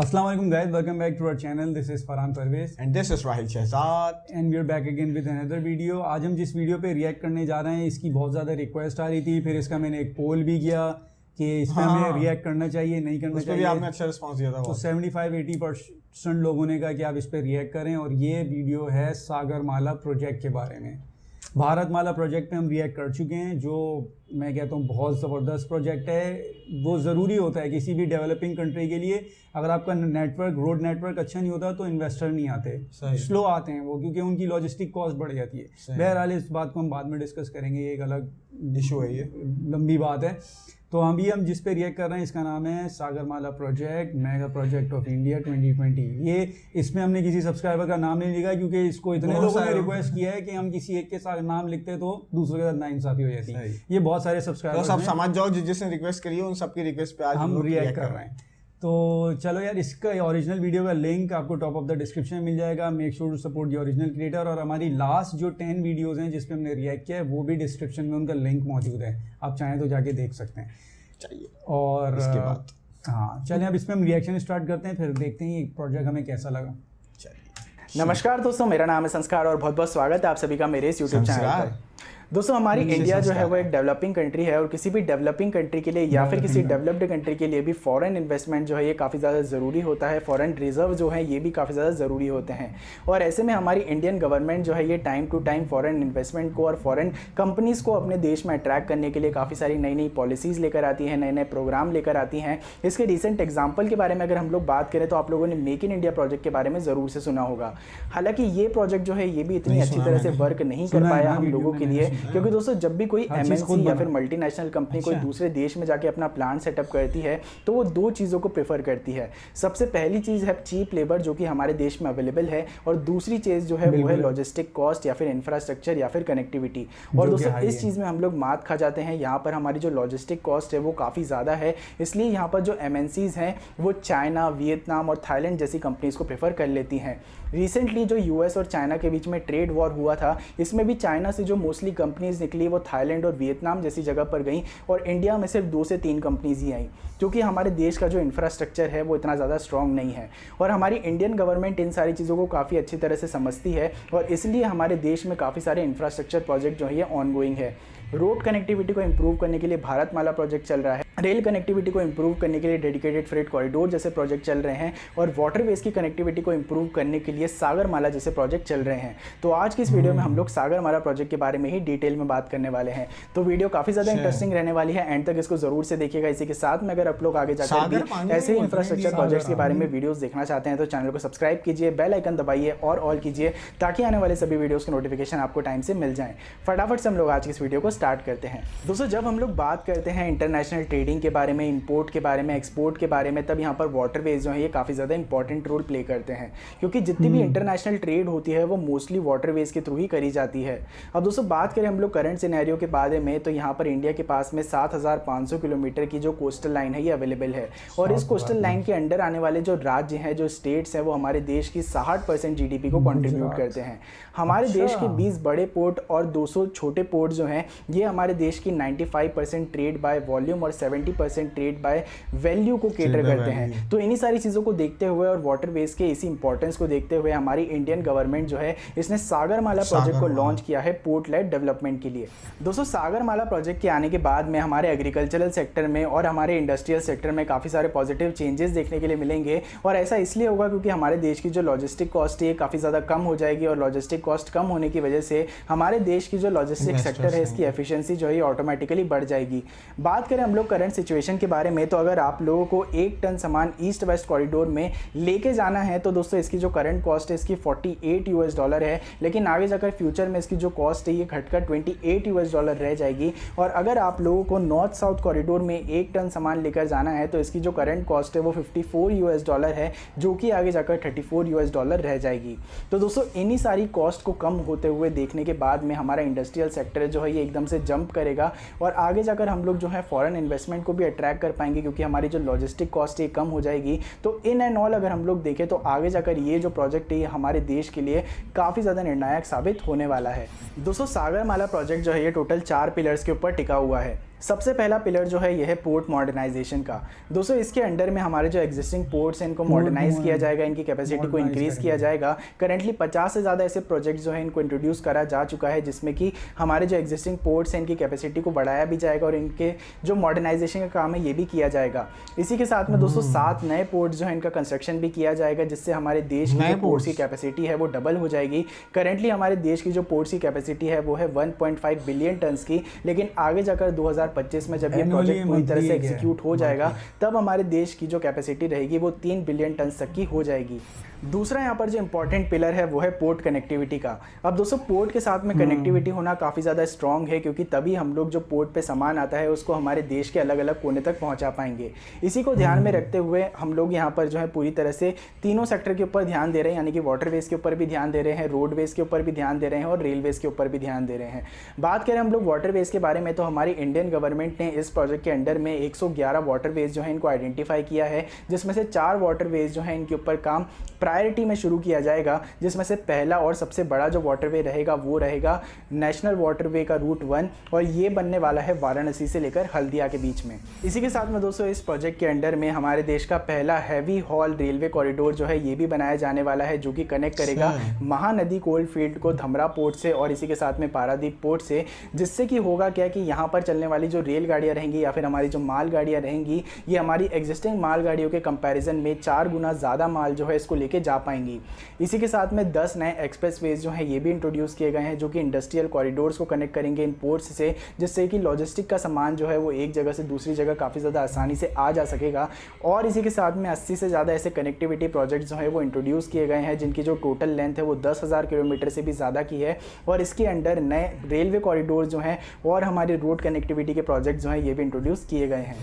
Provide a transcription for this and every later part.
Assalamu alaikum guys, welcome back to our channel. This is Farhan Parvez and this is Rahil Shehzad and we are back again with another video. आज हम जिस video पे react करने जा रहे हैं इसकी बहुत ज़्यादा रिक्वेस्ट आ रही थी, फिर इसका मैंने एक पोल भी किया कि इस पर हमें रिएक्ट करना चाहिए नहीं करना चाहिए। भी आपने अच्छा रिस्पांस दिया था। तो 75-80% लोगों ने कहा कि आप इस पर रिएक्ट करें और ये वीडियो है सागरमाला प्रोजेक्ट के बारे में। भारतमाला प्रोजेक्ट पे हम रिएक्ट कर चुके हैं, जो मैं कहता हूँ बहुत ज़बरदस्त प्रोजेक्ट है। वो ज़रूरी होता है किसी भी डेवलपिंग कंट्री के लिए, अगर आपका नेटवर्क रोड नेटवर्क अच्छा नहीं होता तो इन्वेस्टर नहीं आते, स्लो आते हैं वो, क्योंकि उनकी लॉजिस्टिक कॉस्ट बढ़ जाती है। बहरहाल इस बात को हम बाद में डिस्कस करेंगे, ये एक अलग इशू है, ये लंबी बात है। तो अभी हम जिस पे रिएक्ट कर रहे हैं इसका नाम है Sagarmala project, mega project of India 2020। ये इसमें हमने किसी सब्सक्राइबर का नाम नहीं लिखा क्योंकि इसको इतने लोगों ने रिक्वेस्ट किया है कि हम किसी एक के साथ नाम लिखते तो दूसरे के साथ नाइंसाफी हो जाती है। ये बहुत सारे सब्सक्राइबर तो सब समझ जाओ, जिसने रिक्वेस्ट करी है उन सबकी रिक्वेस्ट पे आज हम रिएक्ट कर रहे हैं। तो चलो यार, इसका ओरिजिनल वीडियो का लिंक आपको टॉप ऑफ द डिस्क्रिप्शन में मिल जाएगा। Make sure to support the original creator. और हमारी लास्ट जो 10 वीडियोज़ हैं जिस पे हमने रिएक्ट किया है वो भी डिस्क्रिप्शन में उनका लिंक मौजूद है, आप चाहें तो जाके देख सकते हैं। चाहिए और इसके बाद हाँ चलें, अब इसमें हम रिएक्शन स्टार्ट करते हैं, फिर देखते हैं ये प्रोजेक्ट हमें कैसा लगा। नमस्कार दोस्तों, मेरा नाम है संस्कार और बहुत बहुत स्वागत है आप सभी का मेरे इस यूट्यूब चैनल पर। दोस्तों हमारी इंडिया जो है वो एक डेवलपिंग कंट्री है और किसी भी डेवलपिंग कंट्री के लिए या फिर किसी डेवलप्ड कंट्री के लिए भी फॉरेन इन्वेस्टमेंट जो है ये काफ़ी ज़्यादा ज़रूरी होता है। फॉरेन रिजर्व जो है ये भी काफ़ी ज़्यादा ज़रूरी होते हैं और ऐसे में हमारी इंडियन गवर्नमेंट जो है ये time to time foreign investment को और फॉरेन कंपनीज़ को अपने देश में अट्रैक्ट करने के लिए काफ़ी सारी नई नई पॉलिसीज़ लेकर आती हैं, नए नए प्रोग्राम लेकर आती हैं। इसके रिसेंट एग्जाम्पल के बारे में अगर हम लोग बात करें तो आप लोगों ने मेक इन इंडिया प्रोजेक्ट के बारे में ज़रूर से सुना होगा। हालांकि ये प्रोजेक्ट जो है ये भी इतनी अच्छी तरह से वर्क नहीं कर पाया हम लोगों के लिए, क्योंकि दोस्तों जब भी कोई एमएनसी या फिर मल्टीनेशनल कंपनी कोई दूसरे देश में जाके अपना प्लांट सेटअप करती है तो वो दो चीज़ों को प्रेफर करती है। सबसे पहली चीज़ है चीप लेबर जो कि हमारे देश में अवेलेबल है, और दूसरी चीज़ जो है वो है लॉजिस्टिक कॉस्ट या फिर इंफ्रास्ट्रक्चर या फिर कनेक्टिविटी। और दोस्तों इस चीज़ में हम लोग मात खा जाते हैं। यहाँ पर हमारी जो लॉजिस्टिक कॉस्ट है वो काफ़ी ज़्यादा है, इसलिए यहाँ पर जो एमएनसीज हैं वो चाइना, वियतनाम और थाईलैंड जैसी कंपनीज़ को प्रेफर कर लेती हैं। रिसेंटली जो यूएस और चाइना के बीच में ट्रेड वॉर हुआ था, इसमें भी चाइना से जो मोस्टली कंपनीज निकली वो थाईलैंड और वियतनाम जैसी जगह पर गई और इंडिया में सिर्फ 2 से 3 कंपनीज ही आई, क्योंकि हमारे देश का जो इंफ्रास्ट्रक्चर है वो इतना ज़्यादा स्ट्रॉन्ग नहीं है। और हमारी इंडियन गवर्नमेंट इन सारी चीज़ों को काफ़ी अच्छी तरह से समझती है और इसलिए हमारे देश में काफ़ी सारे इंफ्रास्ट्रक्चर प्रोजेक्ट जो है ये ऑनगोइंग है। रोड कनेक्टिविटी को इंप्रूव करने के लिए भारतमाला प्रोजेक्ट चल रहा है, रेल कनेक्टिविटी को इंप्रूव करने के लिए डेडिकेटेड फ्रेट कॉरिडोर जैसे प्रोजेक्ट चल रहे हैं, और वाटरवेज की कनेक्टिविटी को इंप्रूव करने के लिए सागरमाला जैसे प्रोजेक्ट चल रहे हैं। तो आज की इस वीडियो में हम लोग सागरमाला प्रोजेक्ट के बारे में ही डिटेल में बात करने वाले हैं। तो वीडियो काफ़ी ज़्यादा इंटरेस्टिंग रहने वाली है, एंड तक इसको जरूर से देखिएगा। इसी के साथ में अगर आप लोग आगे जाकर ऐसे ही इंफ्रास्ट्रक्चर प्रोजेक्ट्स के बारे में वीडियोज़ देखना चाहते हैं तो चैनल को सब्सक्राइब कीजिए, बेल आइकन दबाइए और ऑल कीजिए, ताकि आने वाले सभी वीडियोज़ के नोटिफिकेशन आपको टाइम से मिल जाएँ। फटाफट से हम लोग आज की इस वीडियो को स्टार्ट करते हैं। दोस्तों जब हम लोग बात करते हैं इंटरनेशनल ट्रेडिंग के बारे में, इंपोर्ट के बारे में, एक्सपोर्ट के बारे में, तब यहाँ पर वाटरवेज जो है ये काफ़ी ज़्यादा इंपॉर्टेंट रोल प्ले करते हैं, क्योंकि जितनी भी इंटरनेशनल ट्रेड होती है वो मोस्टली वाटरवेज के थ्रू ही करी जाती है। अब दोस्तों बात करें हम लोग करंट सिनेरियो के बारे में, तो यहाँ पर इंडिया के पास में 7,500 किलोमीटर की जो कोस्टल लाइन है ये अवेलेबल है, और इस कोस्टल लाइन के अंडर आने वाले जो राज्य हैं, जो स्टेट्स हैं, वो हमारे देश की 60% जीडीपी को कंट्रीब्यूट करते हैं। हमारे देश के 20 बड़े पोर्ट और 200 छोटे पोर्ट जो हैं ये हमारे देश की 95% ट्रेड बाय वॉल्यूम और 70% ट्रेड बाय वैल्यू को केटर करते हैं। तो इन्हीं सारी चीज़ों को देखते हुए और वाटरवेज के इसी इंपॉर्टेंस को देखते हुए हमारी इंडियन गवर्नमेंट जो है इसने सागरमाला प्रोजेक्ट को लॉन्च किया है पोर्ट लेड डेवलपमेंट के लिए। दोस्तों सागरमाला प्रोजेक्ट के आने के बाद में हमारे एग्रीकल्चरल सेक्टर में और हमारे इंडस्ट्रियल सेक्टर में काफ़ी सारे पॉजिटिव चेंजेस देखने के लिए मिलेंगे, और ऐसा इसलिए होगा क्योंकि हमारे देश की जो लॉजिस्टिक कॉस्ट है काफ़ी ज़्यादा कम हो जाएगी, और लॉजिस्टिक कॉस्ट कम होने की वजह से हमारे देश की जो लॉजिस्टिक सेक्टर है इसकी एफिशिएंसी जो है ऑटोमेटिकली बढ़ जाएगी। बात करें हम लोग करंट सिचुएशन के बारे में, तो अगर आप लोगों को 1 टन सामान ईस्ट वेस्ट कॉरिडोर में लेके जाना है तो दोस्तों इसकी जो करंट कॉस्ट है इसकी $48 है, लेकिन आगे जाकर फ्यूचर में इसकी जो कॉस्ट है ये घटकर $28 रह जाएगी। और अगर आप लोगों को नॉर्थ साउथ कॉरिडोर में 1 टन सामान लेकर जाना है तो इसकी जो करंट कॉस्ट है वो $54 है, जो कि आगे जाकर $34 रह जाएगी। तो दोस्तों इन्हीं सारी कॉस्ट को कम होते हुए देखने के बाद में हमारा इंडस्ट्रियल सेक्टर जो है ये एकदम से जंप करेगा, और आगे जाकर हम लोग जो है फॉरेन इन्वेस्टमेंट को भी अट्रैक्ट कर पाएंगे, क्योंकि हमारी जो लॉजिस्टिक कॉस्ट है कम हो जाएगी। तो इन एंड ऑल अगर हम लोग देखें तो आगे जाकर ये जो प्रोजेक्ट है ये हमारे देश के लिए काफ़ी ज़्यादा निर्णायक साबित होने वाला है। दोस्तों सागरमाला प्रोजेक्ट जो है ये टोटल 4 पिलर्स के ऊपर टिका हुआ है। सबसे पहला पिलर जो है यह है पोर्ट मॉडर्नाइजेशन का। दोस्तों इसके अंडर में हमारे जो एग्जिस्टिंग पोर्ट्स हैं इनको मॉडर्नाइज किया जाएगा, इनकी कैपेसिटी को इंक्रीज किया जाएगा। करंटली 50 से ज़्यादा ऐसे प्रोजेक्ट जो है इनको इंट्रोड्यूस करा जा चुका है, जिसमें कि हमारे जो एग्जिस्टिंग पोर्ट्स हैं इनकी कैपेसिटी को बढ़ाया भी जाएगा और इनके जो मॉडर्नाइजेशन का काम है ये भी किया जाएगा। इसी के साथ में दोस्तों 7 नए पोर्ट्स जो है इनका कंस्ट्रक्शन भी किया जाएगा, जिससे हमारे देश की जो पोर्ट्स की कैपेसिटी है वो डबल हो जाएगी। करंटली हमारे देश की जो पोर्ट्स की कैपेसिटी है वो है 1.5 बिलियन टन्स की, लेकिन आगे जाकर 2025 में जब ये प्रोजेक्ट पूरी तरह से एग्जीक्यूट हो जाएगा तब हमारे देश की जो कैपेसिटी रहेगी वो 3 बिलियन टन्स तक की हो जाएगी। दूसरा यहाँ पर जो इंपॉर्टेंट पिलर है वो है पोर्ट कनेक्टिविटी का। अब दोस्तों पोर्ट के साथ में कनेक्टिविटी होना काफ़ी ज़्यादा स्ट्रॉन्ग है, क्योंकि तभी हम लोग जो पोर्ट पे सामान आता है उसको हमारे देश के अलग अलग कोने तक पहुँचा पाएंगे। इसी को ध्यान में रखते हुए हम लोग यहाँ पर जो है पूरी तरह से तीनों सेक्टर के ऊपर ध्यान दे रहे हैं, यानी कि वाटरवेज के ऊपर भी ध्यान दे रहे हैं, रोडवेज के ऊपर भी ध्यान दे रहे हैं और रेलवेज के ऊपर भी ध्यान दे रहे हैं। बात करें हम लोग वाटरवेज के बारे में तो हमारी इंडियन गवर्नमेंट ने इस प्रोजेक्ट के अंडर में 111 वाटरवेज जो है इनको आइडेंटिफाई किया है, जिसमें से 4 वाटरवेज जो है इनके ऊपर काम प्रायोरिटी में शुरू किया जाएगा, जिसमें से पहला और सबसे बड़ा जो वाटरवे रहेगा वो रहेगा नेशनल वाटरवे का रूट 1, और ये बनने वाला है वाराणसी से लेकर हल्दिया के बीच में। इसी के साथ में दोस्तों इस प्रोजेक्ट के अंडर में हमारे देश का पहला हैवी हॉल रेलवे कॉरिडोर जो है ये भी बनाया जाने वाला है, जो कि कनेक्ट करेगा महानदी कोल फील्ड को धमरा पोर्ट से और इसी के साथ में पारादीप पोर्ट से, जिससे कि होगा क्या कि यहाँ पर चलने वाली जो रेलगाड़ियाँ रहेंगी या फिर हमारी जो मालगाड़ियाँ रहेंगी ये हमारी एग्जिस्टिंग मालगाड़ियों के कंपैरिजन में 4 गुना ज़्यादा माल जो है इसको लेके जा पाएंगी। इसी के साथ में 10 नए एक्सप्रेसवेज जो हैं ये भी इंट्रोड्यूस किए गए हैं, जो कि इंडस्ट्रियल कॉरिडोर्स को कनेक्ट करेंगे इन पोर्ट्स से, जिससे कि लॉजिस्टिक का सामान जो है वो एक जगह से दूसरी जगह काफ़ी ज़्यादा आसानी से आ जा सकेगा। और इसी के साथ में 80 से ज़्यादा ऐसे कनेक्टिविटी प्रोजेक्ट्स जो हैं वो इंट्रोड्यूस किए गए हैं, जिनकी जो टोटल लेंथ है वो 10,000 किलोमीटर से भी ज़्यादा की है। और इसके अंडर नए रेलवे कॉरिडोर जो हैं और हमारे रोड कनेक्टिविटी के प्रोजेक्ट जो हैं ये भी इंट्रोड्यूस किए गए हैं।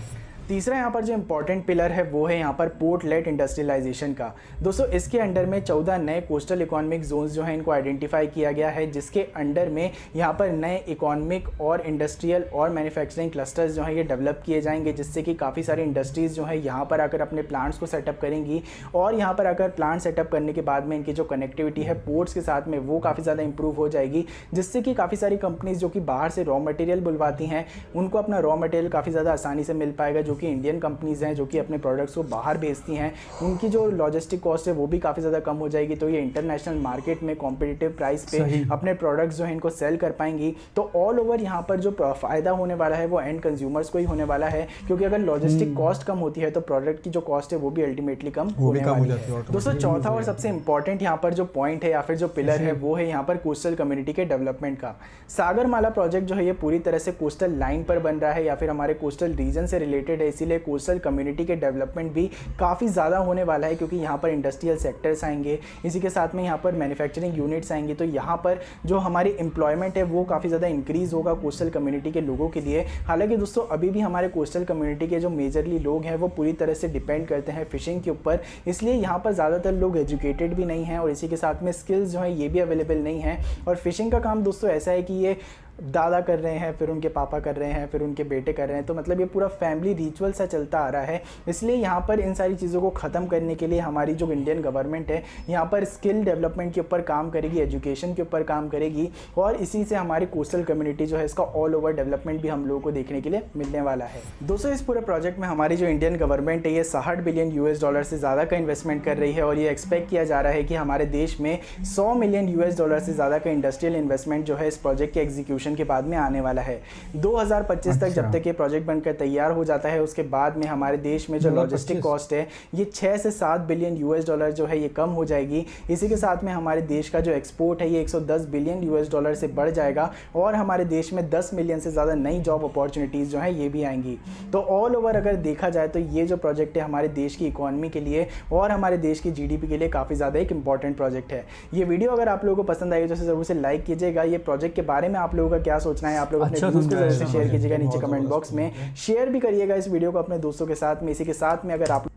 तीसरा यहाँ पर जो इंपॉर्टेंट पिलर है वो है यहाँ पर पोर्ट लेट इंडस्ट्रियलाइजेशन का। दोस्तों इसके अंडर में 14 नए कोस्टल इकोनॉमिक जोन्स जो हैं इनको आइडेंटिफाई किया गया है, जिसके अंडर में यहाँ पर नए इकोनॉमिक और इंडस्ट्रियल और मैन्युफैक्चरिंग क्लस्टर्स जो हैं ये डेवलप किए जाएंगे, जिससे कि काफ़ी सारी इंडस्ट्रीज़ जो है यहाँ पर आकर अपने प्लांट्स को सेटअप करेंगी और यहाँ पर आकर प्लांट सेटअप करने के बाद में इनकी जो कनेक्टिविटी है पोर्ट्स के साथ में वो काफ़ी ज़्यादा इंप्रूव हो जाएगी, जिससे कि काफ़ी सारी कंपनीज़ जो कि बाहर से रॉ मटेरियल बुलवाती हैं उनको अपना रॉ मटेरियल काफ़ी ज़्यादा आसानी से मिल पाएगा, जो कि इंडियन कंपनीज़ हैं जो कि अपने प्रोडक्ट्स को बाहर भेजती हैं, उनकी जो लॉजिस्टिक कॉस्ट है वो भी काफ़ी ज़्यादा कम हो जाएगी। तो ये इंटरनेशनल मार्केट में कॉम्पिटिटिव प्राइस पे अपने प्रोडक्ट्स जो हैं इनको सेल कर पाएंगी। तो ऑल ओवर यहाँ पर जो फ़ायदा होने वाला है वो एंड कंज्यूमर्स को ही होने वाला है, क्योंकि अगर लॉजिस्टिक कॉस्ट कम होती है तो प्रोडक्ट की जो कॉस्ट है वो भी अल्टीमेटली कम होने वाली है। दोस्तों चौथा और सबसे इंपॉर्टेंट यहाँ पर जो पॉइंट है या फिर जो पिलर है वो है यहाँ पर कोस्टल कम्युनिटी के डेवलपमेंट का। सागरमाला प्रोजेक्ट जो है ये पूरी तरह से कोस्टल लाइन पर बन रहा है या फिर हमारे कोस्टल रीजन से रिलेटेड है, इसीलिए कोस्टल कम्युनिटी के डेवलपमेंट भी काफ़ी ज़्यादा होने वाला है, क्योंकि यहाँ पर इंडस्ट्रियल सेक्टर्स आएंगे, इसी के साथ में यहाँ पर मैन्युफैक्चरिंग यूनिट्स आएंगे, तो यहाँ पर जो हमारी एम्प्लॉयमेंट है वो काफ़ी ज़्यादा इंक्रीज़ होगा कोस्टल कम्युनिटी के लोगों के लिए। हालांकि दोस्तों अभी भी हमारे कोस्टल कम्युनिटी के जो मेजरली लोग हैं वो पूरी तरह से डिपेंड करते हैं फिशिंग के ऊपर, इसलिए यहाँ पर ज़्यादातर लोग एजुकेटेड भी नहीं हैं और इसी के साथ में स्किल्स जो है ये भी अवेलेबल नहीं है। और फिशिंग का काम दोस्तों ऐसा है कि ये दादा कर रहे हैं, फिर उनके पापा कर रहे हैं, फिर उनके बेटे कर रहे हैं, तो मतलब ये पूरा फैमिली रिचुअल सा चलता आ रहा है। इसलिए यहाँ पर इन सारी चीज़ों को ख़त्म करने के लिए हमारी जो इंडियन गवर्नमेंट है यहाँ पर स्किल डेवलपमेंट के ऊपर काम करेगी, एजुकेशन के ऊपर काम करेगी और इसी से हमारी कोस्टल कम्युनिटी जो है इसका ऑल ओवर डेवलपमेंट भी हम लोगों को देखने के लिए मिलने वाला है। दोस्तों इस पूरे प्रोजेक्ट में हमारी जो इंडियन गवर्नमेंट है ये 60 बिलियन US$ से ज़्यादा का इन्वेस्टमेंट कर रही है और ये एक्सपेक्ट किया जा रहा है कि हमारे देश में 100 मिलियन US$ से ज़्यादा का इंडस्ट्रियल इन्वेस्टमेंट जो है इस प्रोजेक्ट के एग्जीक्यूशन के बाद में आने वाला है। 2025 तक जब तक ये प्रोजेक्ट बनकर तैयार हो जाता है उसके बाद में हमारे देश में जो लॉजिस्टिक कॉस्ट है ये 6 से 7 बिलियन US$ जो है ये कम हो जाएगी। इसी के साथ में हमारे देश का जो एक्सपोर्ट है ये 110 बिलियन US$ से बढ़ जाएगा और हमारे देश में 10 मिलियन से ज़्यादा नई जॉब अपॉर्चुनिटीज़ जो है ये भी आएंगी। तो ऑल ओवर अगर देखा जाए तो ये जो प्रोजेक्ट है हमारे देश की इकॉनमी के लिए और हमारे देश की GDP के लिए काफ़ी ज़्यादा एक इंपॉर्टेंट प्रोजेक्ट है। ये वीडियो अगर आप लोगों को पसंद आई तो ज़रूर से लाइक कीजिएगा। ये प्रोजेक्ट के बारे में आप लोगों का क्या सोचना है आप लोग अपने व्यूज़ को जरूर से शेयर कीजिएगा नीचे कमेंट बॉक्स में। शेयर भी करिएगा इस वीडियो को अपने दोस्तों के साथ में। इसी के साथ में अगर आप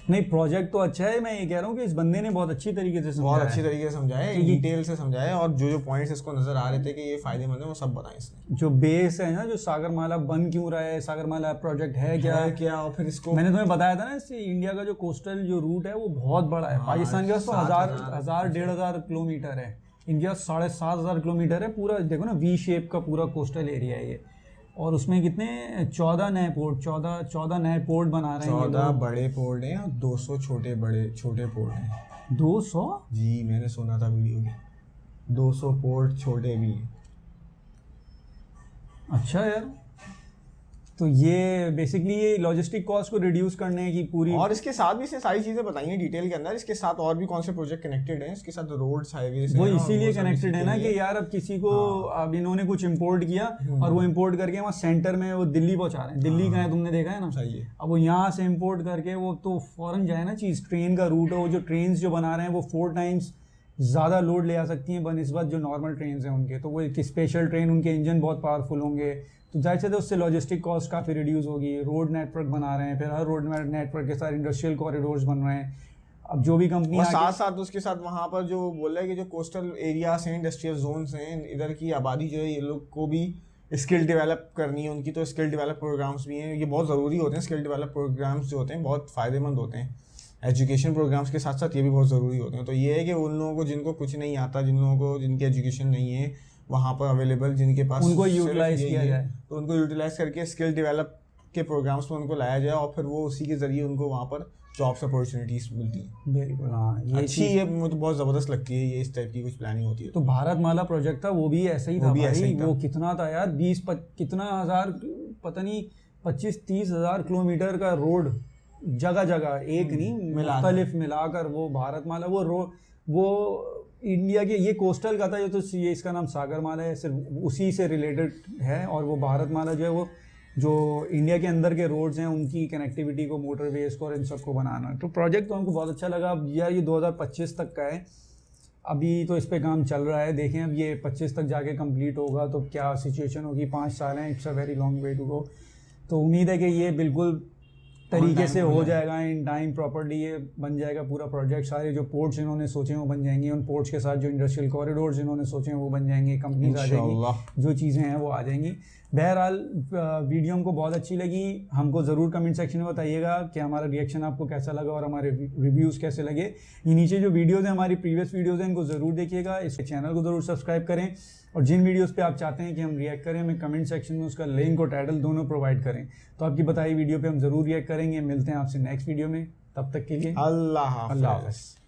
नहीं प्रोजेक्ट तो अच्छा है, मैं ये कह रहा हूँ कि इस बंदे ने बहुत अच्छी तरीके से समझाया, बहुत अच्छी तरीके से समझाया, डिटेल से समझाया और जो जो पॉइंट्स इसको नजर आ रहे थे कि ये फायदेमंद है वो सब बताएं इसने। जो बेस है ना, जो सागरमाला बन क्यों रहा है, सागरमाला प्रोजेक्ट है क्या और फिर इसको मैंने तुम्हें बताया था ना, इससे इंडिया का जो कोस्टल जो रूट है वो बहुत बड़ा है। पाकिस्तान के पास तो 1,000-1,500 किलोमीटर है, इंडिया 7,500 किलोमीटर है। पूरा देखो ना वी शेप का पूरा कोस्टल एरिया है ये। और उसमें कितने 14 नए पोर्ट 14 नए पोर्ट बना रहे हैं 14 बड़े पोर्ट हैं और 200 छोटे पोर्ट हैं। 200? जी मैंने सुना था वीडियो में, 200 पोर्ट छोटे भी हैं। अच्छा यार, तो ये बेसिकली ये लॉजिस्टिक कॉस्ट को रिड्यूस करने की पूरी, और इसके साथ भी इसने सारी चीजें बताई हैं डिटेल के अंदर। इसके साथ और भी कौन से प्रोजेक्ट कनेक्टेड हैं, इसके साथ रोड्स हाईवेज वो इसीलिए कनेक्टेड है ना कि यार अब किसी को अब इन्होंने कुछ इंपोर्ट किया और वो इंपोर्ट करके वहाँ सेंटर में वो दिल्ली पहुंचा रहे हैं। दिल्ली कहाँ है तुमने देखा है ना, सही है। अब वो यहाँ से इंपोर्ट करके वो तो फॉरन जाए ना चीज़। ट्रेन का रूट है, वो जो ट्रेन जो बना रहे हैं वो 4 टाइम्स ज़्यादा लोड ले आ सकती हैं बनस्बत जो नॉर्मल ट्रेन हैं उनके। तो वो एक स्पेशल ट्रेन, उनके इंजन बहुत पावरफुल होंगे, तो जाहिर से उससे लॉजिस्टिक कॉस्ट काफ़ी रिड्यूस होगी। रोड नेटवर्क बना रहे हैं, फिर हर रोड नेटवर्क के साथ इंडस्ट्रियल कॉरिडोर्स बन रहे हैं। अब जो भी कंपनी और साथ साथ उसके साथ वहाँ पर जो बोल रहा है कि जो कोस्टल एरियाज हैं, इंडस्ट्रियल जोन्स हैं, इधर की आबादी जो है ये लोग को भी स्किल डेवलप करनी है उनकी, तो स्किल डेवलप प्रोग्राम्स भी हैं। ये बहुत ज़रूरी होते हैं, स्किल डेवलप प्रोग्राम्स जो होते हैं बहुत फ़ायदेमंद होते हैं। एजुकेशन प्रोग्राम्स के साथ साथ ये भी बहुत ज़रूरी होते हैं। तो ये है कि उन लोगों को जिनको कुछ नहीं आता, जिन लोगों को जिनकी एजुकेशन नहीं है वहाँ पर अवेलेबल, जिनके पास उनको यूटिलाइज किया जाए, तो उनको यूटिलाइज करके स्किल डेवलप के प्रोग्राम्स में उनको लाया जाए और फिर वो उसी के ज़रिए उनको वहाँ पर जॉब्स अपॉर्चुनिटीज़ मिलती हैं। बिल्कुल हाँ, ये अच्छी, ये मुझे बहुत ज़बरदस्त लगती है ये इस टाइप की कुछ प्लानिंग होती है। तो भारतमाला प्रोजेक्ट था, वो भी ऐसा ही था भाई। वो कितना था यार, 20 कितना हज़ार, पता नहीं 25-30 हज़ार किलोमीटर का रोड, जगह जगह एक नहीं मुख्तलिफ मिलाकर वो भारतमाला, वो रोड वो इंडिया के, ये कोस्टल का था, ये तो ये इसका नाम सागरमाला है, सिर्फ उसी से रिलेटेड है। और वो भारतमाला जो है वो जो इंडिया के अंदर के रोड्स हैं उनकी कनेक्टिविटी को, मोटरवेज को और इन सबको बनाना। तो प्रोजेक्ट तो हमको बहुत अच्छा लगा। अब यार ये 2025 तक का है, अभी तो इस पे काम चल रहा है। देखें अब ये 25 तक जाके कंप्लीट होगा तो क्या सिचुएशन होगी। 5 साल हैं, it's a very long way to go. तो उम्मीद है कि ये बिल्कुल तरीके से हो जाएगा, इन टाइम प्रॉपर्ली ये बन जाएगा पूरा प्रोजेक्ट। सारे जो पोर्ट्स इन्होंने सोचे हैं वो बन जाएंगे, उन पोर्ट्स के साथ जो इंडस्ट्रियल कॉरिडोर्स इन्होंने सोचे हैं वो बन जाएंगे, कंपनीज आ जाएंगी, जो चीज़ें हैं वो आ जाएंगी। बहरहाल वीडियो हमको बहुत अच्छी लगी। हमको ज़रूर कमेंट सेक्शन में बताइएगा कि हमारा रिएक्शन आपको कैसा लगा और हमारे रिव्यूज़ कैसे लगे। ये नीचे जो वीडियोज़ हैं, हमारी प्रीवियस वीडियोज़ हैं, इनको ज़रूर देखिएगा। इस चैनल को ज़रूर सब्सक्राइब करें और जिन वीडियोज़ पे आप चाहते हैं कि हम रिएक्ट करें, हमें कमेंट सेक्शन में उसका लिंक और टाइटल दोनों प्रोवाइड करें। तो आपकी बताई वीडियो पे हम ज़रूर रिएक्ट करेंगे। मिलते हैं आपसे नेक्स्ट वीडियो में, तब तक के लिए अल्लाह हाफ़िज़।